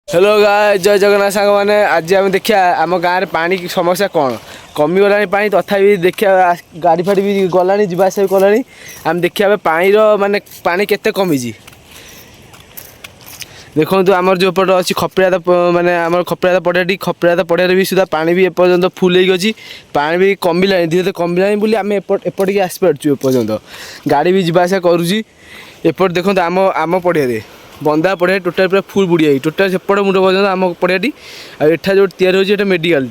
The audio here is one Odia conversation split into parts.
हेलो गाइस जय जगन्नाथ सांग मैंने आज आम देखिया आम गाँव में पानी की समस्या कौन कमिगला पानी तथापि देखिया गाड़ी फाड़ी भी गला जावास कला आम देखिया पानी माने पानी केते कमी देखो आमर जो पट अच्छी खपरिया माने आम खपरिया पड़िया पड़िया भी सुधा पानी भी एपर्तंत फुल होगी पानी भी कमिला धीरे धीरे कमिला बोली आम एपटिके आसपारचु एपर्तंत गाड़ी भी जावास करुँची एपट देखो आम आम पड़िया बंदा पड़िया टोटाल पूरा फुल बुड़िया टोटाल सेपटे मुंड पर्यटन आम पड़ियाटी आठा जो तैयारी होता मेडिकल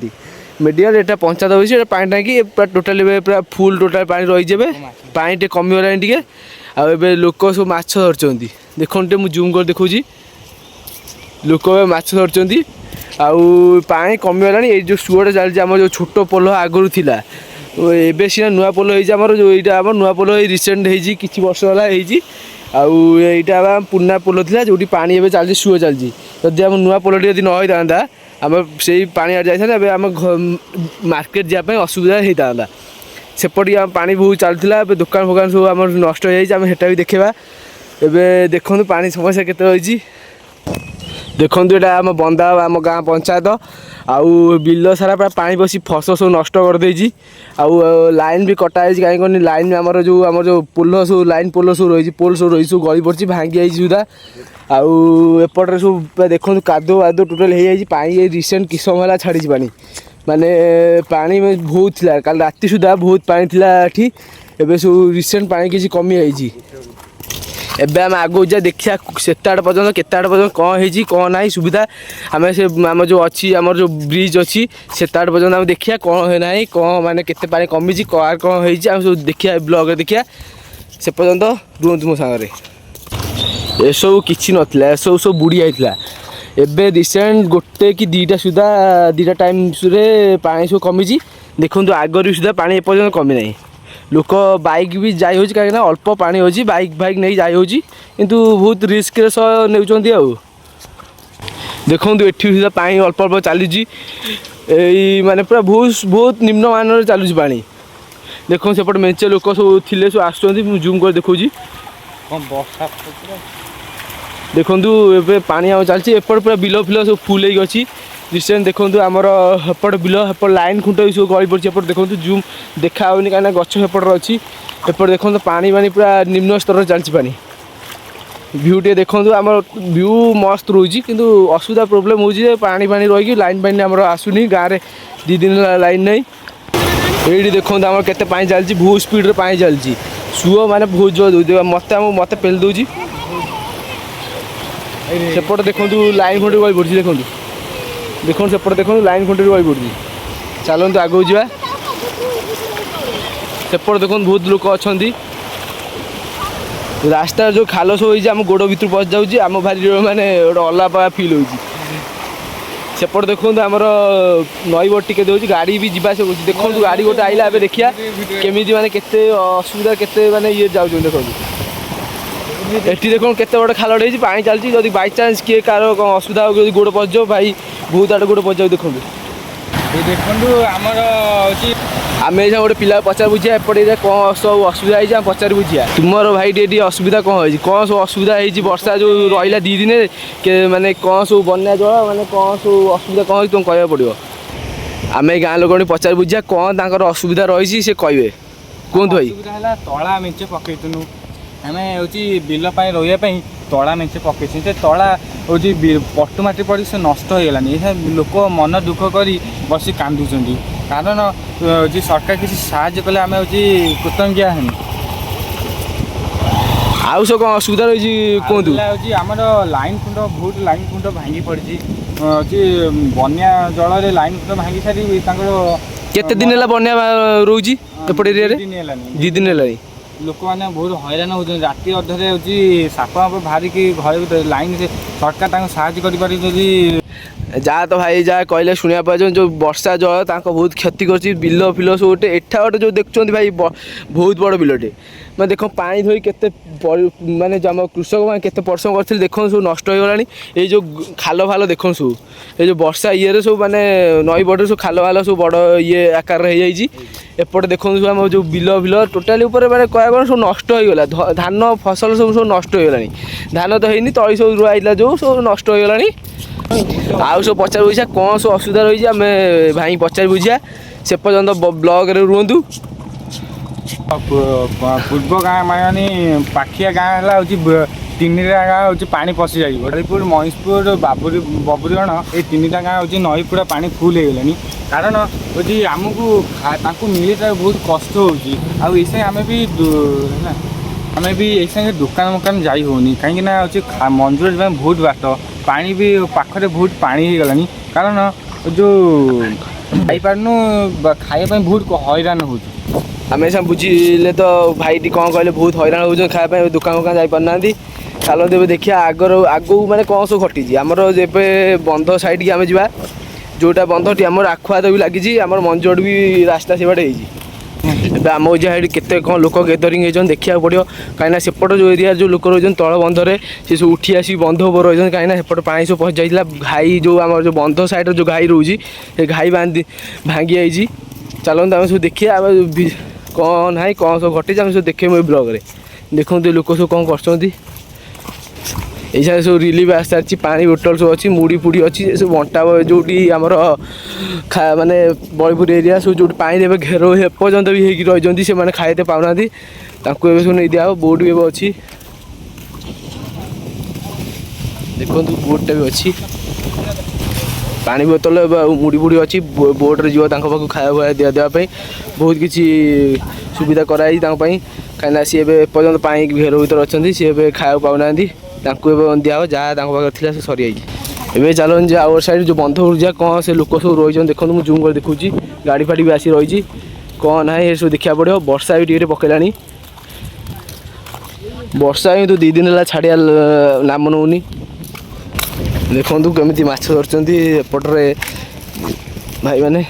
मेडिकल एटा पंचायत होती पानी टाँगी पूरा टोटाल पूरा फुल टोटाल पानी रहीजे पानी टे कमिगला टे आए लोक सब माछ धरती देखो मुझे जूम कर देखा लोक माछ धरती पानी कमिगला ये जो सुअटा चलती आम जो छोट पोल आगुरी थिला एबे सीना नुआ पोल होमर जो यहाँ आम नुआ पोल रिसेंट होती किसी वर्ष है आईटा पुना पोल था जो पानी एवं चलती सुओ चलती जदि आम नुआ पोल यदि न होता आम से पानी जाता आम मार्केट जावाई असुविधा होता सेपटे आम पानी बहुत चलता दुकान फुकान सब आम नष्ट हो जाए भी देखा एवं देखो पानी समस्या केते रही देखो यहाँ आम बंदा आम गाँ पंचायत आउ बिल सारा पूरा पानी बसी फसल सब नष्ट करदे लाइन भी कटाई कहीं लाइन आमर जो पोल सब लाइन पोल सब रही पोल सब रही सब गली पड़ी भांगी जाइए सुधा आउपटे सब देखो कादो वादो टोटाल हो जाए पानी रिसेंट कि समय है छाड़ी पानी माने पानी बहुत थिला कल राति सुधा बहुत पानी थिला एठी एबे सब रिसेंट पानी किसी कमी जाइए एबे आम आगो जा देखिया सेताड़ पर्यटन केताड़ पर्यटन कौन है कौन ना सुविधा आम से आम जो अच्छी आम जो ब्रिज अच्छी सेताड़ पर्यटन आम देखिया कौन है ना कौन माने केते पानी कमी कार कौन है सब देखिया ब्लॉग देखिया से पर्यंत रुहतु मो सांगे एसबू किसी नाला एसबू सब बुड़ी जाता एबे रिसेंट गोटे कि दीटा सुधा दीटा टाइम पानी सब कमी देखो आगर सुधा पानी एपर्तंत कमी ना लोक बाइक भी जाइ होची कहीं अल्प पानी होची बाइक बाइक नहीं जाइ होची किंतु बहुत रिस्क रे नेउचंती आ देखो एठी सुधा पानी अल्प अल्प चली माने पूरा बहुत बहुत निम्न मान चलुची पानी देखो सेपटे मेंचे लोक सब थिले सब आसुचंती जूम कर देखौची देखो ए पानी आम चलती एपट पूरा बिल फिल सब फुल होगी रिसेंट देखो आमर हेपट बिल हेपट लाइन खुंट भी सब गली पड़ी एपट देखो जूम देखा होनी कहीं गछ हेपट अच्छी एपट देखो पानी पानी पूरा निम्न स्तर चलती पानी व्यू टे देखो आम व्यू मस्त रोचे किंतु असुविधा प्रोब्लेम हो पानी पानी रही लाइन पानी आमर आसुनी गाँव में 2 दिन लाइन नहीं ये देखो आम के पानी चलती बहुत स्पीड पानी चलती सुओ माने बहुत जोर मत मत पेल दूसरी सेपट देखो लाइन खुंट गली पड़ी देखो देखो सेपटे देखो लाइन खुंट गली पड़ी चलते आगे जा सेपटे देखो बहुत लोक अच्छा रास्ता जो खाल सब होम गोड़ भर पशि जाऊँगी आम भारी माने गोटे अलापा फिल हो सेपटे देखो आमर नई बोट टिके दूसरी गाड़ी भी जावास देखो गाड़ी गोटे आइला देखिया केमी माने केते असुविधा केते माने ये जाऊँ देखो एटी देखो केते बड़े खाल पानी चलती जब बाई चान्स किए कार असुविधा हो गोड़ पशि जाओ भाई बहुत आड़े गोड़ पशि जाओ देखो देखो आमर आम ये गोटे पिला पचार बुझिया एपटे कौन सब असुविधा है पचार बुझिया तुमर भाई टे असुविधा कौन है कौन सब असुविधा है वर्षा जो रहा 2 दिन माने कौन सब बन्या जल माने कौन सब असुविधा कौन है तुम कह पड़ो आम गाँ लोक पचार बुझिया कौन तर असुविधा रही से कहे कहतु भाई तला मेचे पकईतुनु आम हूँ बिल रही तला मेचे पकई तला हूँ पटुमाटी पड़ी से नष्ट हो गलानी लोक मन दुख कर बस कांदुंट कारण जी सरकार किसी साहाय्य कले आम हूँ कृतज्ञ हैं आउ सब कौन असुविधा रही कहतु आमर लाइन खुंड बहुत लाइन खुंड भांगी पड़ी बन्या जल लाइन खुंड भांगी सारी केते दिन है बन्या रोची एपट एरिया 2 दिन है लोक मैंने बहुत हैरान होती राति अधे हूँ साप बाहरिकी घर लाइन से सरकार साहाय्य कर जा तो भाई जा कहले शुणा पाए जो वर्षा जल बहुत क्षति कर बिल फिल सब गोटे एठा गोटे जो देखुं भाई बहुत बड़ बिलटे मैं देख पानी धोई केते माने आम कृषक मैंने केते परिश्रम करते देखो सब नष्ट हो गलानी ये जो खाल फाल देखो सब ये जो वर्षा ये सब माने नई बड़े सब खाल फाल सब बड़ ये आकार हो जाइए एपटे देखो आम जो बिल फिल टोटाली मैंने कह सब नष्ट हो गला धान फसल सब नष्ट हो गलानी धान तो होनी तली सब रुआ जो सब नष्ट हो गलानी ଆଉ ସବୁ ପଚାରି ବୁଝିବା କ'ଣ ସବୁ ଅସୁବିଧା ରହିଛି ଆମେ ଭାଇ ପଚାରି ବୁଝିବା ସେ ପର୍ଯ୍ୟନ୍ତ ବ୍ଲଗ୍ରେ ରୁହନ୍ତୁ। ପୂର୍ବ ଗାଁ ମାନେ ପାଖିଆ ଗାଁ ହେଲା ହେଉଛି ତିନିଟା ଗାଁ ହେଉଛି ପାଣି ପଶିଯାଇଛି। ହରିପୁର, ମହିଷପୁର, ବବୁରିଗଣ ଏଇ ତିନିଟା ଗାଁ ହେଉଛି ନଈ ପୁରା ପାଣି ଫୁଲ୍ ହେଇଗଲାଣି। କାରଣ ହେଉଛି ଆମକୁ ତାଙ୍କୁ ମିଳିବା ବହୁତ କଷ୍ଟ ହେଉଛି। ଆଉ ଏଇ ସାଙ୍ଗେ ଆମେ ବି ଏଇ ସାଙ୍ଗେ ଦୋକାନ ଯାଇ ହେଉନି କାହିଁକିନା ହେଉଛି ମଞ୍ଜୁର ପାଇଁ ବହୁତ ବାଟ, ପାଣି ବି ପାଖରେ ବହୁତ ପାଣି ହେଇଗଲାଣି। କାରଣ ଯେଉଁ ଯାଇପାରୁନୁ ଖାଇବା ପାଇଁ ବହୁତ ହଇରାଣ ହେଉଛୁ। ଆମେ ସାଙ୍ଗେ ବୁଝିଲେ ତ ଭାଇଟି କ'ଣ କହିଲେ ବହୁତ ହଇରାଣ ହେଉଛନ୍ତି ଖାଇବା ପାଇଁ, ଦୋକାନ ଯାଇପାରୁନାହାନ୍ତି। ଚାଲନ୍ତୁ ଏବେ ଦେଖିବା ଆଗକୁ ମାନେ କ'ଣ ସବୁ ଘଟିଛି। ଆମର ଏବେ ବନ୍ଧ ସାଇଡ଼୍କି ଆମେ ଯିବା, ଯେଉଁଟା ବନ୍ଧଟି ଆମର ଆଖୁଆତ ବି ଲାଗିଛି, ଆମର ମଞ୍ଜୁର ବି ରାସ୍ତା ସେବାଟେ ହେଇଛି। ଏବେ ଆମ ଏଠି କେତେ କ'ଣ ଲୋକ ଗେଦରିଂ ହେଇଛନ୍ତି ଦେଖିବାକୁ ପଡ଼ିବ, କାହିଁକିନା ସେପଟ ଯେଉଁ ଏରିଆରେ ଯେଉଁ ଲୋକ ରହିଛନ୍ତି ତଳ ବନ୍ଧରେ ସେ ସବୁ ଉଠି ଆସିକି ବନ୍ଧ ଉପରେ ରହିଛନ୍ତି, କାହିଁକିନା ସେପଟ ପାଣି ସବୁ ପହଞ୍ଚି ଯାଇଥିଲା। ଘାଇ ଯେଉଁ ଆମର ଯେଉଁ ବନ୍ଧ ସାଇଡ଼୍ରେ ଯେଉଁ ଘାଇ ରହୁଛି ସେ ଘାଇ ଭାଙ୍ଗି ଯାଇଛି। ଚାଲନ୍ତୁ ଆମେ ସବୁ ଦେଖିବା ଆମେ କ'ଣ ନାହିଁ କ'ଣ ସବୁ ଘଟିଛି ଆମେ ସବୁ ଦେଖିବୁ ଏଇ ବ୍ଲଗ୍ରେ। ଦେଖନ୍ତୁ ଲୋକ ସବୁ କ'ଣ କରୁଛନ୍ତି। ଏଇ ସାଙ୍ଗେ ସବୁ ରିଲିଫ୍ ଆସିସାରିଛି, ପାଣି ବୋଟଲ ସବୁ ଅଛି, ମୁଢ଼ି ଫୁଡ଼ି ଅଛି, ସବୁ ବଣ୍ଟା ଯେଉଁଠି ଆମର ମାନେ ବଳିପୁର ଏରିଆ ସବୁ ଯେଉଁଠି ପାଣି ଏବେ ଘେରାଉ ଏପର୍ଯ୍ୟନ୍ତ ବି ହେଇକି ରହିଛନ୍ତି, ସେମାନେ ଖାଇତେ ପାଉନାହାନ୍ତି, ତାଙ୍କୁ ଏବେ ସବୁ ନେଇ ଦିଆହେବ। ବୋଟ୍ ବି ଏବେ ଅଛି, ଦେଖନ୍ତୁ ବୋଟ୍ଟା ବି ଅଛି, ପାଣି ବୋତଲ ଏବେ ମୁଢ଼ି ଫୁଡ଼ି ଅଛି। ବୋଟ୍ରେ ଯିବ ତାଙ୍କ ପାଖକୁ ଖାଇବା ଦେବା ପାଇଁ ବହୁତ କିଛି ସୁବିଧା କରାଯାଇଛି ତାଙ୍କ ପାଇଁ, କାହିଁକିନା ସିଏ ଏବେ ଏପର୍ଯ୍ୟନ୍ତ ପାଣି ଘେର ଭିତରେ ଅଛନ୍ତି, ସିଏ ଏବେ ଖାଇବାକୁ ପାଉନାହାନ୍ତି, ତାଙ୍କୁ ଏବେ ଦିଆହେବ ଯାହା ତାଙ୍କ ପାଖରେ ଥିଲା ସେ ସରିଯାଇଛି। ଏବେ ଚାଲନ୍ତୁ ଯେ ଆଉ ସାଇଡ଼୍ ଯେଉଁ ବନ୍ଧ ଯିବା କ'ଣ ସେ ଲୋକ ସବୁ ରହିଛନ୍ତି ଦେଖନ୍ତୁ, ମୁଁ ଜୁମ୍ କରି ଦେଖୁଛି, ଗାଡ଼ି ଫାଡ଼ି ବି ଆସି ରହିଛି, କ'ଣ ନାହିଁ ଏସବୁ ଦେଖିବାକୁ ପଡ଼ିବ। ବର୍ଷା ବି ଟିକେ ପକେଇଲାଣି, ବର୍ଷା କିନ୍ତୁ 2 ଦିନ ହେଲା ଛାଡ଼ିବା ନାମ ନେଉନି। ଦେଖନ୍ତୁ କେମିତି ମାଛ ଧରୁଛନ୍ତି ଏପଟରେ ଭାଇମାନେ,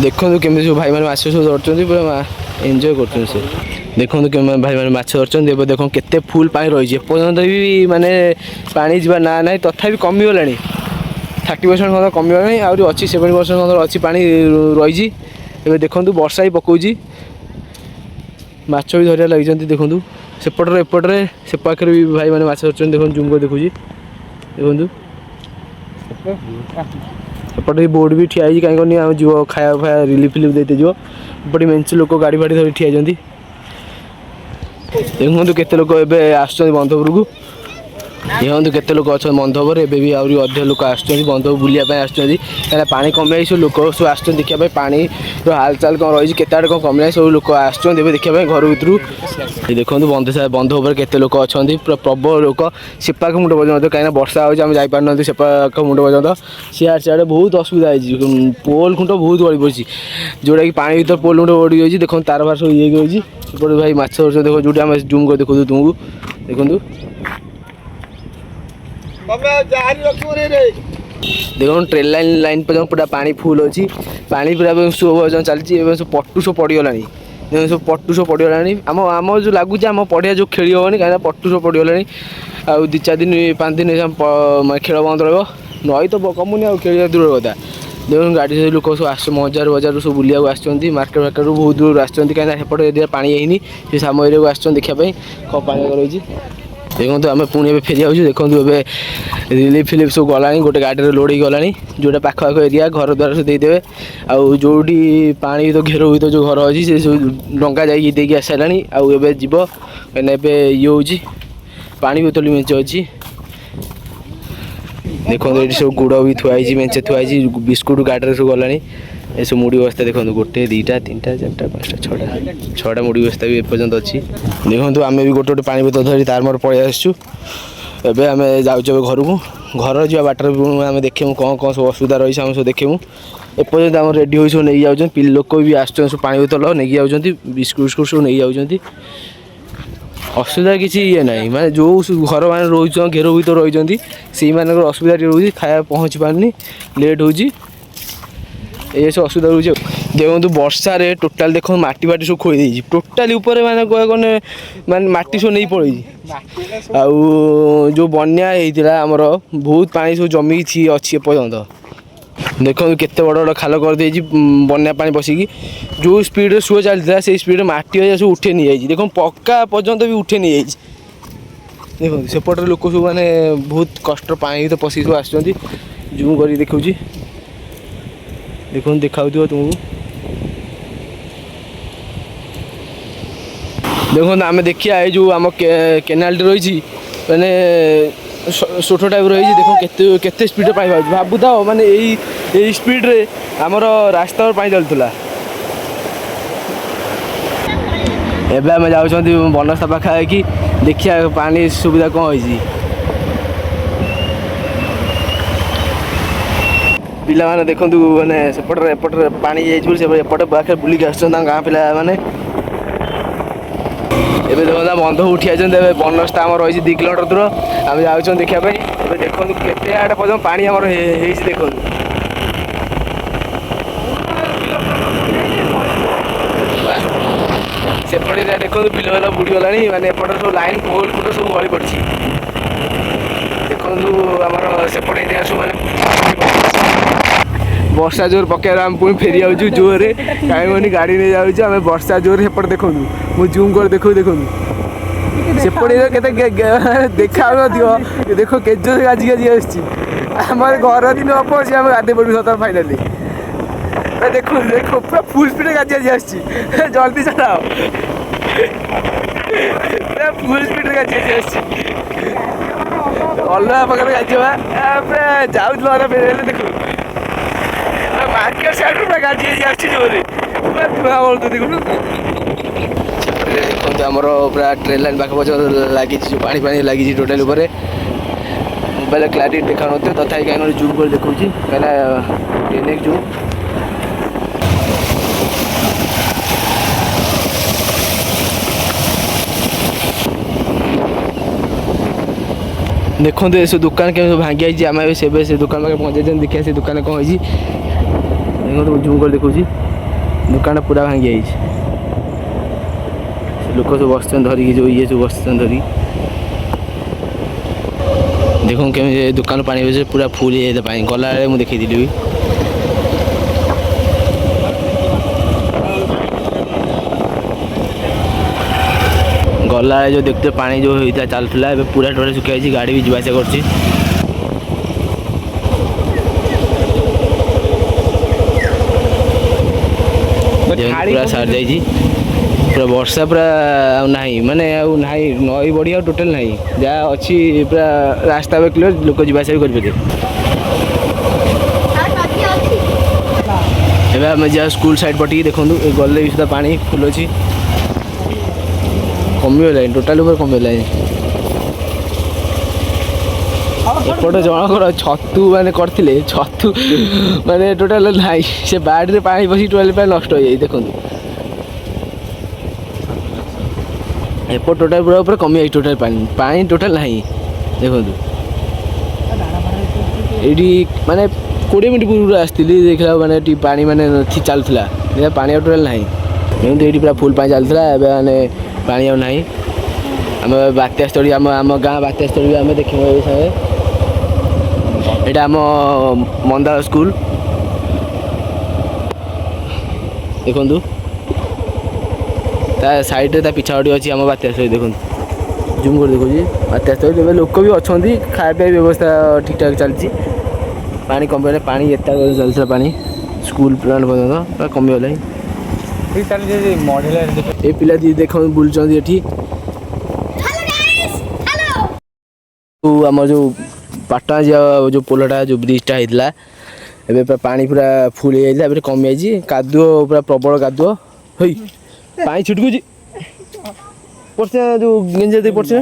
ଦେଖନ୍ତୁ କେମିତି ସବୁ ଭାଇମାନେ ମାଛ ସବୁ ଧରୁଛନ୍ତି, ପୁରା ଏନ୍ଜୟ କରୁଛନ୍ତି ସେ। ଦେଖନ୍ତୁ କେମିତି ଭାଇମାନେ ମାଛ ଧରୁଛନ୍ତି। ଏବେ ଦେଖନ୍ତୁ କେତେ ଫୁଲ୍ ପାଣି ରହିଛି, ଏପର୍ଯ୍ୟନ୍ତ ବି ମାନେ ପାଣି ଯିବା ନା ନାହିଁ, ତଥାପି କମିଗଲାଣି 30% ଖଣ୍ଡ କମିଗଲାଣି, ଆହୁରି ଅଛି 70% ଖଣ୍ଡ ଅଛି ପାଣି ରହିଛି। ଏବେ ଦେଖନ୍ତୁ ବର୍ଷା ବି ପକାଉଛି, ମାଛ ବି ଧରିବା ଲାଗିଛନ୍ତି। ଦେଖନ୍ତୁ ସେପଟରେ ଏପଟରେ ସେ ପାଖରେ ବି ଭାଇମାନେ ମାଛ ଧରୁଛନ୍ତି, ଦେଖନ୍ତୁ ଜୁମ୍ କରି ଦେଖୁଛି, ଦେଖନ୍ତୁ ଏପଟେ ବି ବୋର୍ଡ଼ ବି ଠିଆ ହେଇଛି, କାହିଁକି କନି ଆଉ ଯିବ ଖାଇବା ରିଲିଫ୍ ଦେଇତେ ଯିବ। ଏପଟେ ମେଞ୍ଚେ ଲୋକ ଗାଡ଼ି ଫାଡ଼ି ଧରି ଠିଆ ହେଇଛନ୍ତି, ଦେଖନ୍ତୁ କେତେ ଲୋକ ଏବେ ଆସୁଛନ୍ତି ବନ୍ଧ ଉପରକୁ, ଦେଖନ୍ତୁ କେତେ ଲୋକ ଅଛନ୍ତି ବନ୍ଧ ଉପରେ। ଏବେ ବି ଆହୁରି ଅଧିକ ଲୋକ ଆସୁଛନ୍ତି ବନ୍ଧକୁ ବୁଲିବା ପାଇଁ ଆସୁଛନ୍ତି, କାହିଁକିନା ପାଣି କମିଯାଇଛି, ସବୁ ଲୋକ ସବୁ ଆସୁଛନ୍ତି ଦେଖିବା ପାଇଁ ପାଣିର ହାଲଚାଲ କ'ଣ ରହିଛି, କେତେ ଆଡ଼େ କ'ଣ କମିଯାଇଛି, ସବୁ ଲୋକ ଆସୁଛନ୍ତି ଏବେ ଦେଖିବା ପାଇଁ ଘର ଭିତରୁ। ଦେଖନ୍ତୁ ବନ୍ଧ ଉପରେ କେତେ ଲୋକ ଅଛନ୍ତି, ପୁରା ପ୍ରବଳ ଲୋକ, ସେପାଖ ମୁଣ୍ଡ ପର୍ଯ୍ୟନ୍ତ, କାହିଁକିନା ବର୍ଷା ହେଉଛି ଆମେ ଯାଇପାରୁନାହାନ୍ତି ସେପାଖ ମୁଣ୍ଡ ପର୍ଯ୍ୟନ୍ତ, ସିଆଡ଼େ ବହୁତ ଅସୁବିଧା ହେଇଛି। ପୋଲ୍ ଖୁଣ୍ଟ ବହୁତ ଗଳି ପଡ଼ିଛି, ଯେଉଁଟାକି ପାଣି ଭିତରେ ପୋଲ୍ ଖୁଣ୍ଟ ଗଡ଼ି ଯାଇଛି, ଦେଖନ୍ତୁ ତାର ଫାର ସବୁ ଇଏ ହେଇଛି। ସେପଟେ ଭାଇ ମାଛ ଧରୁଛନ୍ତି, ଦେଖନ୍ତୁ ଯେଉଁଠି ଆମେ ଜୁମ୍ କରି ଦେଖୁଛୁ ତୁମକୁ, ଦେଖନ୍ତୁ ଦେଖନ୍ତୁ ଟ୍ରେନ୍ ଲାଇନ୍ ପର୍ଯ୍ୟନ୍ତ ପୁରା ପାଣି ଫୁଲ୍ ଅଛି, ପାଣି ପୁରା ଶୋ ପର୍ଯ୍ୟନ୍ତ ଚାଲିଛି। ଏବେ ସବୁ ପଟୁ ସବୁ ପଡ଼ିଗଲାଣି, ସବୁ ପଟୁ ସବୁ ପଡ଼ିଗଲାଣି, ଆମ ଯେଉଁ ଲାଗୁଛି ଆମ ପଡ଼ିଆ ଯେଉଁ ଖେଳି ହେବନି, କାହିଁକିନା ପଟୁ ସବୁ ପଡ଼ିଗଲାଣି। ଆଉ 2-4 ଦିନ 5 ଦିନ ଖେଳ ବନ୍ଦ ରହିବ, ନଈ ତ କମୁନି ଆଉ ଖେଳିବା ଦୂର କଥା। ଦେଖନ୍ତୁ ଗାଡ଼ି ସବୁ ଲୋକ ସବୁ ବଜାରରୁ ସବୁ ବୁଲିବାକୁ ଆସିଛନ୍ତି, ମାର୍କେଟରୁ ବହୁତ ଦୂରରୁ ଆସିଛନ୍ତି, କାହିଁକିନା ସେପଟେ ଏରିଆ ପାଣି ହେଇନି, ସେ ସାମ ଏରିଆକୁ ଆସିଛନ୍ତି ଦେଖିବା ପାଇଁ କ'ଣ ପାଣି ରହିଛି। ଦେଖନ୍ତୁ ଆମେ ପୁଣି ଏବେ ଫେରି ଯାଉଛୁ, ଦେଖନ୍ତୁ ଏବେ ରିଲିଫ୍ ସବୁ ଗଲାଣି, ଗୋଟେ ଗାଡ଼ିରେ ଲୋଡ଼୍ ହେଇକି ଗଲାଣି, ଯେଉଁଟା ପାଖ ଏରିଆ ଘର ଦ୍ୱାରା ସବୁ ଦେଇଦେବେ। ଆଉ ଯେଉଁଠି ପାଣି ଭିତରେ ଘେର ଭିତରେ ଯେଉଁ ଘର ଅଛି ସେ ସବୁ ଡଙ୍ଗା ଯାଇକି ଦେଇକି ଆସିସାରିଲାଣି, ଆଉ ଏବେ ଯିବ, କାହିଁକିନା ଏବେ ଇଏ ହେଉଛି ପାଣି ବୋତଲ ମେଞ୍ଚେ ଅଛି। ଦେଖନ୍ତୁ ଏଠି ସବୁ ଗୁଡ଼ ବି ଥୁଆ ହେଇଛି, ମେଞ୍ଚେ ଥୁଆ ହେଇଛି, ବିସ୍କୁଟ୍ ଗାଡ଼ିରେ ସବୁ ଗଲାଣି। ଏସବୁ ମୁଢ଼ି ବସ୍ତା ଦେଖନ୍ତୁ 1, 2, 3, 4, 5, 6ଟା ମୁଢ଼ି ବସ୍ତା ବି ଏପର୍ଯ୍ୟନ୍ତ ଅଛି। ଦେଖନ୍ତୁ ଆମେ ବି ଗୋଟେ ପାଣି ବୋତଲ ଧରି ତାର ମୋର ପଳେଇ ଆସିଛୁ। ଏବେ ଆମେ ଯାଉଛୁ ଏବେ ଘରକୁ, ଘର ଯିବା ବାଟରେ ଆମେ ଦେଖିବୁ କ'ଣ ସବୁ ଅସୁବିଧା ରହିଛି, ଆମେ ସବୁ ଦେଖିବୁ। ଏପର୍ଯ୍ୟନ୍ତ ଆମର ରେଡ଼ି ହୋଇ ସବୁ ନେଇକି ଯାଉଛନ୍ତି, ଲୋକ ବି ଆସୁଛନ୍ତି, ସବୁ ପାଣି ବୋତଲ ନେଇକି ଯାଉଛନ୍ତି, ବିସ୍କୁଟ୍ ସବୁ ନେଇକି ଯାଉଛନ୍ତି। ଅସୁବିଧା କିଛି ଇଏ ନାହିଁ, ମାନେ ଯେଉଁ ଘର ମାନେ ରହୁଛନ୍ତି ଘେର ଭିତରେ ରହିଛନ୍ତି ସେଇମାନଙ୍କର ଅସୁବିଧା ଟିକେ ରହୁଛି, ଖାଇବା ପହଞ୍ଚି ପାରୁନି, ଲେଟ୍ ହେଉଛି, ଏସବୁ ଅସୁବିଧା ରହୁଛି। ଦେଖନ୍ତୁ ବର୍ଷାରେ ଟୋଟାଲ୍ ଦେଖନ୍ତୁ ମାଟି ସବୁ ଖୋଇ ଦେଇଛି, ଟୋଟାଲି ଉପରେ ମାନେ ମାନେ ମାଟି ସବୁ ନେଇ ପଳେଇଛି। ଆଉ ଯେଉଁ ବନ୍ୟା ହେଇଥିଲା ଆମର ବହୁତ ପାଣି ସବୁ ଜମିକି ଅଛି ଏପର୍ଯ୍ୟନ୍ତ, ଦେଖନ୍ତୁ କେତେ ବଡ଼ ବଡ଼ ଖାଲ କରିଦେଇଛି ବନ୍ୟା ପାଣି ପଶିକି। ଯେଉଁ ସ୍ପିଡ଼ରେ ସୁଅ ଚାଲିଥିଲା ସେଇ ସ୍ପିଡ଼ରେ ମାଟି ସବୁ ଉଠେଇ ନେଇଯାଇଛି, ଦେଖନ୍ତୁ ପକ୍କା ପର୍ଯ୍ୟନ୍ତ ବି ଉଠେଇ ନେଇଯାଇଛି। ଦେଖନ୍ତୁ ସେପଟରେ ଲୋକ ସବୁ ମାନେ ବହୁତ କଷ୍ଟ ପାଣି ଭିତରେ ପଶିକି ସବୁ ଆସୁଛନ୍ତି। ଜୁମ୍ କରିକି ଦେଖାଉଛି, ଦେଖନ୍ତୁ ଦେଖାଉଥିବ ତୁମକୁ। ଦେଖନ୍ତୁ ଆମେ ଦେଖିବା ଏଇ ଯେଉଁ ଆମ କେନାଲଟି ରହିଛି ମାନେ ଛୋଟ ଟାଇପ୍ ରହିଛି। ଦେଖ କେତେ ସ୍ପିଡ଼ରେ ପାଣି ବାହାରୁଛି। ଭାବୁଥାଅ ମାନେ ଏଇ ସ୍ପିଡ଼ରେ ଆମର ରାସ୍ତା ପାଣି ଚାଲୁଥିଲା। ଏବେ ଆମେ ଯାଉଛନ୍ତି ବନସ୍ଥା ପାଖାପାଖି ଦେଖିବା ପାଣି ସୁବିଧା କ'ଣ ହେଇଛି। ପିଲାମାନେ ଦେଖନ୍ତୁ ମାନେ ଏପଟରେ ପାଣି ଯାଇଛି ବୋଲି ସେ ଏପଟେ ପାଖରେ ବୁଲିକି ଆସୁଛନ୍ତି ତାଙ୍କ ଗାଁ ପିଲାମାନେ। ଏବେ ଦେଖନ୍ତୁ ବନ୍ଧ ଉଠି ଯାଇଛନ୍ତି। ଏବେ ବନସ୍ଥା ଆମର ରହିଛି 2 କିଲୋମିଟର ଦୂର। ଆମେ ଯାଉଛନ୍ତି ଦେଖିବା ପାଇଁ। ଏବେ ଦେଖନ୍ତୁ କେତେ ଆଡ଼େ ପର୍ଯ୍ୟନ୍ତ ପାଣି ଆମର ହେଇଛି ଦେଖନ୍ତୁ। ସେପଟେ ଦେଖନ୍ତୁ ବିଲ ବୁଡ଼ିଗଲାଣି। ମାନେ ଏପଟେ ସବୁ ଲାଇନ୍ ପୋଲ୍ ଫୁଟ ସବୁ ଗଳି ପଡ଼ିଛି। ଦେଖନ୍ତୁ ଆମର ସେପଟେ ଏରିଆ ସବୁ ମାନେ ବର୍ଷା ଜୋର ପକେଇଲା ଆମେ ପୁଣି ଫେରି ଯାଉଛୁ ଜୋରରେ। କାହିଁକି ଗାଡ଼ି ନେଇ ଯାଉଛୁ ଆମେ। ବର୍ଷା ଜୋରରେ ସେପଟେ ଦେଖନ୍ତୁ, ମୁଁ ଜୁମ୍ କରି ଦେଖନ୍ତୁ ସେପଟେ କେତେ ଦେଖାଉନଥିବ। ଦେଖ କେତେ ଜୋରରେ ଗାଜି ଆସିଛି। ଆମର ଘର ଦିନ ହବ ସେ ଆମେ ଗାଧୋଇ ପଡ଼ିବୁ ସତ ଫାଇନାଲି। ଦେଖ ପୁରା ଫୁଲ୍ ସ୍ପିଡ଼ରେ ଗାଜି ଆସିଛି। ଜଲ୍ଦି ଚଲାଅ, ପୁରା ଫୁଲ୍ ସ୍ପିଡ଼ରେ ଗାଜି ଆସିଛି। ଅଲଗା ପ୍ରକାର ଗାଜିବା ପୁରା ଯାଉଥିଲ ହେଲେ ଦେଖୁ ମାର୍କେଟ ସାଇଡ୍ ପୁରା ଗାଜି ଆସିଛି ଜୋରରେ। ପୁରା ଧୂଆଁ ବଳୁଛି ଦେଖୁନୁ। ଦେଖନ୍ତୁ ଆମର ପୁରା ଟ୍ରେନ୍ ଲାଇନ୍ ପାଖ ଲାଗିଛି, ଯେଉଁ ପାଣି ଲାଗିଛି ଟୋଟାଲ୍ ଉପରେ। ମୋବାଇଲ୍ କ୍ଲାରିଟି ଦେଖାଉନଥିବ, ତଥାପି କାହିଁକି ଜୁମ୍ କରି ଦେଖାଉଛି କାହିଁକିନା ଜୁମ୍। ଦେଖନ୍ତୁ ଏସବୁ ଦୋକାନ କେମିତି ସବୁ ଭାଙ୍ଗି ଯାଇଛି। ଆମେ ସେ ଦୋକାନ ପାଖରେ ପହଞ୍ଚାଇଛନ୍ତି। ଦେଖିବା ସେ ଦୋକାନରେ କ'ଣ ହେଇଛି। ଦେଖନ୍ତୁ ଜୁମ୍ କରି ଦେଖାଉଛି, ଦୋକାନଟା ପୁରା ଭାଙ୍ଗି ଯାଇଛି। ଲୋକ ସବୁ ବସିଛନ୍ତି ଧରିକି, ଯେଉଁ ସବୁ ବସିଛନ୍ତି ଧରିକି। ଦେଖନ୍ତୁ କେମିତି ଦୋକାନ ପାଣି ପୁରା ଫୁଲ୍ ହେଇଯାଇଥିଲା ପାଣି। ଗଲାବେଳେ ମୁଁ ଦେଖେଇଥିଲି ବି। ଗଲାବେଳେ ଯେଉଁ ଦେଖୁଥିଲେ ପାଣି ଯେଉଁ ହେଇଥିଲା ଚାଲୁଥିଲା, ଏବେ ପୁରା ଟୋଟାଲ୍ ଶୁଖି ଯାଇଛି। ଗାଡ଼ି ବି ଯିବା ଆସିବା କରୁଛି। ପୁରା ସାରି ଯାଇଛି। ପୁରା ବର୍ଷା ପୁରା ଆଉ ନାହିଁ, ମାନେ ଆଉ ନାହିଁ। ନଈ ବଢ଼ି ଆଉ ଟୋଟାଲ୍ ନାହିଁ। ଯାହା ଅଛି ପୁରା ରାସ୍ତା ଏବେ କ୍ଲିୟର, ଲୋକ ଯିବା ଆସିବା ବି କରିପାରିବେ। ଏବେ ଆମେ ଯାହା ସ୍କୁଲ ସାଇଡ଼୍ ପଟିକି ଦେଖନ୍ତୁ, ଗଲେ ବି ସୁଦ୍ଧା ପାଣି ଫୁଲ୍ ଅଛି। କମିଗଲାଣି, ଟୋଟାଲ୍ ଉପରେ କମିଗଲାଣି। ଏପଟେ ଜଣଙ୍କର ଛତୁ ମାନେ କରିଥିଲେ, ଛତୁ ମାନେ ଟୋଟାଲ୍ ନାହିଁ। ସେ ବାଡ଼ିରେ ପାଣି ପଶି ଟୋଟାଲ୍ ପାଣି ନଷ୍ଟ ହେଇଯାଇଛି। ଦେଖନ୍ତୁ ଏପଟ ଟୋଟାଲ୍ ପୁରା ଉପରେ କମିଯାଇଛି। ଟୋଟାଲ୍ ପାଣି ଟୋଟାଲ୍ ନାହିଁ। ଦେଖନ୍ତୁ ଏଇଠି ମାନେ 20 ମିନିଟ୍ ପୂର୍ବରୁ ଆସିଥିଲି, ଦେଖିଲା ମାନେ ଏଠି ପାଣି ମାନେ ଚାଲୁଥିଲା। ପାଣି ଆଉ ଟୋଟାଲ୍ ନାହିଁ। ଏମିତି ଏଇଠି ପୁରା ଫୁଲ୍ ପାଣି ଚାଲୁଥିଲା। ଏବେ ମାନେ ପାଣି ଆଉ ନାହିଁ। ଆମେ ବାତ୍ୟାସ୍ଥଳୀ ଆମ ଗାଁ ବାତ୍ୟାସ୍ଥଳୀ ବି ଆମେ ଦେଖିବୁ ଏଇ ସାଙ୍ଗେ। ଏଇଟା ଆମ ମନ୍ଦାର ସ୍କୁଲ। ଦେଖନ୍ତୁ ତା ସାଇଡ଼୍ରେ ତା ପିଛା ପଟେ ଅଛି ଆମ ବାତ୍ୟାସ୍ଥଳୀ। ଦେଖନ୍ତୁ ଜୁମ୍ କରି ଦେଖୁଛି ବାତ୍ୟାସ୍ଥଳୀ। ଏବେ ଲୋକ ବି ଅଛନ୍ତି, ଖାଇବା ପିଇବା ବ୍ୟବସ୍ଥା ଠିକ୍ ଠାକ୍ ଚାଲିଛି। ପାଣି କମିଗଲେ, ପାଣି ଏତେ ଚାଲିଥିଲା ପାଣି ସ୍କୁଲ ପ୍ଲାଣ୍ଟ ପର୍ଯ୍ୟନ୍ତ ପୁରା କମିଗଲାଣି। ଏ ପିଲା ଦେଖନ୍ତୁ ବୁଲୁଛନ୍ତି ଏଠି। ଆମର ଯେଉଁ ପାଟଣା ଯିବା ଯେଉଁ ପୋଲଟା, ଯେଉଁ ବ୍ରିଜଟା ହେଇଥିଲା, ଏବେ ପୁରା ପାଣି ପୁରା ଫୁଲ୍ ହେଇଯାଇଥିଲା। ଏବେ କମିଯାଇଛି। କାଦୁଅ ପୁରା ପ୍ରବଳ କାଦୁଅ। ହେଇ ପାଣି ଛିଟକୁଛି ପଡ଼ିছে, ଯେଉଁ ଗେଞ୍ଜା ଦେଇ ପଡ଼ିছে।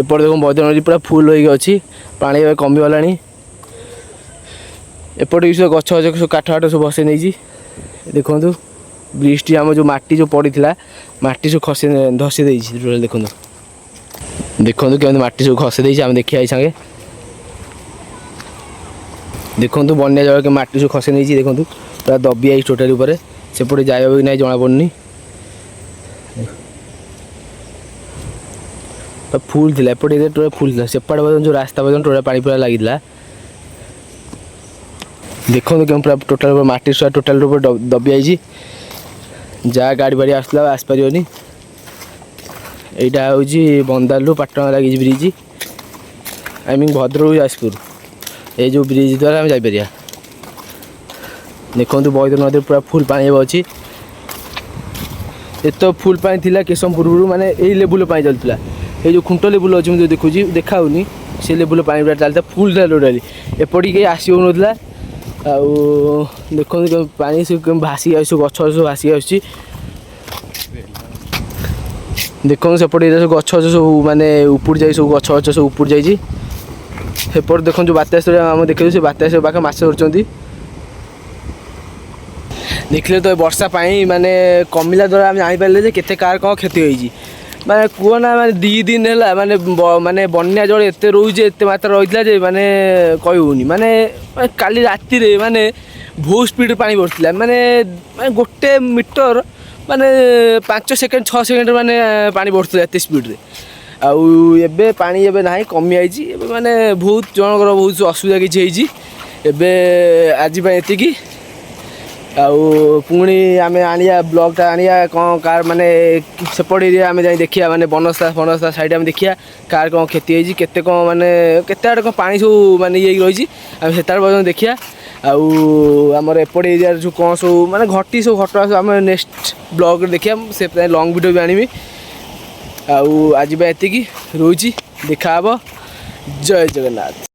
ଏପଟେ ଦେଖୁন ବୈତରଣୀ ପୁରା ଫୁଲ୍ ହେଇକି ଅଛି। ପାଣି ଏବେ କମିଗଲାଣି। ଏପଟେ ବି ସବୁ ଗଛ ସବୁ କାଠ ସବୁ ବସେଇ ନେଇଛି। ଦେଖନ୍ତୁ ବ୍ରିଜଟି ଆମ ଯେଉଁ ମାଟି ଯେଉଁ ପଡ଼ିଥିଲା, ମାଟି ସବୁ ଧସି ଦେଇଛି। ଦେଖନ୍ତୁ କେମିତି ମାଟି ସବୁ ଖସି ଦେଇଛି। ଆମେ ଦେଖିବା ଏଇ ସାଙ୍ଗେ। ଦେଖନ୍ତୁ ବନ୍ୟା ଜଳ ମାଟି ସବୁ ଖସି ନେଇଛି। ଦେଖନ୍ତୁ ପୁରା ଦବି ଯାଇଛି ଟୋଟାଲି ଉପରେ। ସେପଟେ ଯାଇବ କି ନାହିଁ ଜଣାପଡ଼ୁନି। ଫୁଲ୍ ଥିଲା ଏପଟେ ଟୋଟାଲ୍ ଫୁଲ୍ ଥିଲା। ସେପଟେ ପର୍ଯ୍ୟନ୍ତ ଯେଉଁ ରାସ୍ତା ପର୍ଯ୍ୟନ୍ତ ଟୋଟାଲ୍ ପାଣି ପୁରା ଲାଗିଥିଲା। ଦେଖନ୍ତୁ କେମିତି ପୁରା ଟୋଟାଲ୍ ମାଟି ସହ ଟୋଟାଲ୍ ଉପରେ ଦବି ଯାଇଛି। ଯାହା ଗାଡ଼ି ବାଡ଼ି ଆସୁଥିଲା ଆସିପାରିବନି। ଏଇଟା ହେଉଛି ବନ୍ଦାଲରୁ ପାଟଣା ଲାଗିଛି ବ୍ରିଜ୍ ଆଇ ମିନ୍ ଭଦ୍ରକରୁ ଯାଜପୁର ଏଇ ଯେଉଁ ବ୍ରିଜ୍ ଦ୍ୱାରା ଆମେ ଯାଇପାରିବା। ଦେଖନ୍ତୁ ବୈଦ ନଦୀରେ ପୁରା ଫୁଲ୍ ପାଣି ଏବେ ଅଛି। ଏତ ଫୁଲ୍ ପାଣି ଥିଲା କିଛି ସମୟ ପୂର୍ବରୁ ମାନେ ଏଇ ଲେବୁଲ୍ ପାଣି ଚାଲୁଥିଲା। ଏଇ ଯେଉଁ ଖୁଣ୍ଟ ଲେବୁଲ୍ ଅଛି ମୁଁ ଯେଉଁ ଦେଖୁଛି ଦେଖାହେଉନି ସେ ଲେବୁଲ୍ ପାଣି ପୁରା ଚାଲିଥିଲା ଫୁଲ୍ ଥିଲା ଟୋଟାଲି। ଏପଟିକି କେହି ଆସି ହେଉନଥିଲା। ଆଉ ଦେଖନ୍ତୁ ପାଣି ସେ ଭାସିକି ଆସୁଛି ଗଛ ସବୁ ଭାସିକି ଆସୁଛି। ଦେଖନ୍ତୁ ସେପଟେ ଏଇଟା ସବୁ ଗଛ ସବୁ ମାନେ ଉପୁଡ଼ି ଯାଇଛି ସବୁ ଗଛ ସବୁ ଉପୁଡ଼ି ଯାଇଛି। ସେପଟେ ଦେଖନ୍ତୁ ଯେଉଁ ବାତ୍ୟାସ୍ଥଳୀ ଆମେ ଦେଖିଛୁ ସେ ବାତ୍ୟାସ୍ଥଳୀ ପାଖରେ ମାଛ ଧରୁଛନ୍ତି। ଦେଖିଲେ ତ ବର୍ଷା ପାଇଁ ମାନେ କମିଲା ଦ୍ୱାରା ଆମେ ଜାଣିପାରିଲେ ଯେ କେତେ କାହାର କ'ଣ କ୍ଷତି ହୋଇଛି। ମାନେ କୁହନା ମାନେ 2 ଦିନ ହେଲା ମାନେ ବନ୍ୟା ଜଳ ଏତେ ରହୁଛି ଏତେ ମାତ୍ରା ରହିଥିଲା ଯେ ମାନେ କହିହେଉନି। ମାନେ କାଲି ରାତିରେ ମାନେ ବହୁତ ସ୍ପିଡ଼ରେ ପାଣି ବଢ଼ୁଥିଲା ମାନେ ଗୋଟେ ମିଟର ମାନେ 5 ସେକେଣ୍ଡ 6 ସେକେଣ୍ଡ ମାନେ ପାଣି ବଢ଼ୁଥିଲା ଏତେ ସ୍ପିଡ଼ରେ। ଆଉ ଏବେ ପାଣି ଏବେ ନାହିଁ କମିଯାଇଛି। ଏବେ ମାନେ ବହୁତ ଜଣଙ୍କର ବହୁତ ଅସୁବିଧା କିଛି ହେଇଛି। ଏବେ ଆଜି ପାଇଁ ଏତିକି। ଆଉ ପୁଣି ଆମେ ଆଣିବା ବ୍ଲଗ୍ଟା ଆଣିବା କ'ଣ କାହାର ମାନେ ସେପଟ ଏରିଆ ଆମେ ଯାଇ ଦେଖିବା ମାନେ ବନସ୍ତା ସାଇଡ଼୍ ଆମେ ଦେଖିବା କାହାର କ'ଣ କ୍ଷତି ହେଇଛି କେତେ କ'ଣ ମାନେ କେତେ ଆଡ଼େ କ'ଣ ପାଣି ସବୁ ମାନେ ଇଏ ହେଇକି ରହିଛି ଆମେ ସେତେବେଳେ ପର୍ଯ୍ୟନ୍ତ ଦେଖିବା। ଆଉ ଆମର ଏପଟ ଏରିଆରେ ଯେଉଁ କ'ଣ ସବୁ ମାନେ ଘଟଣା ସବୁ ଆମେ ନେକ୍ସଟ ବ୍ଲଗ୍ରେ ଦେଖିବା। ସେ ଲଙ୍ଗ୍ ଭିଡ଼ିଓ ବି ଆଣିବି। ଆଉ ଆଜି ପାଇଁ ଏତିକି ରହୁଛି। ଦେଖାହେବ। ଜୟ ଜଗନ୍ନାଥ।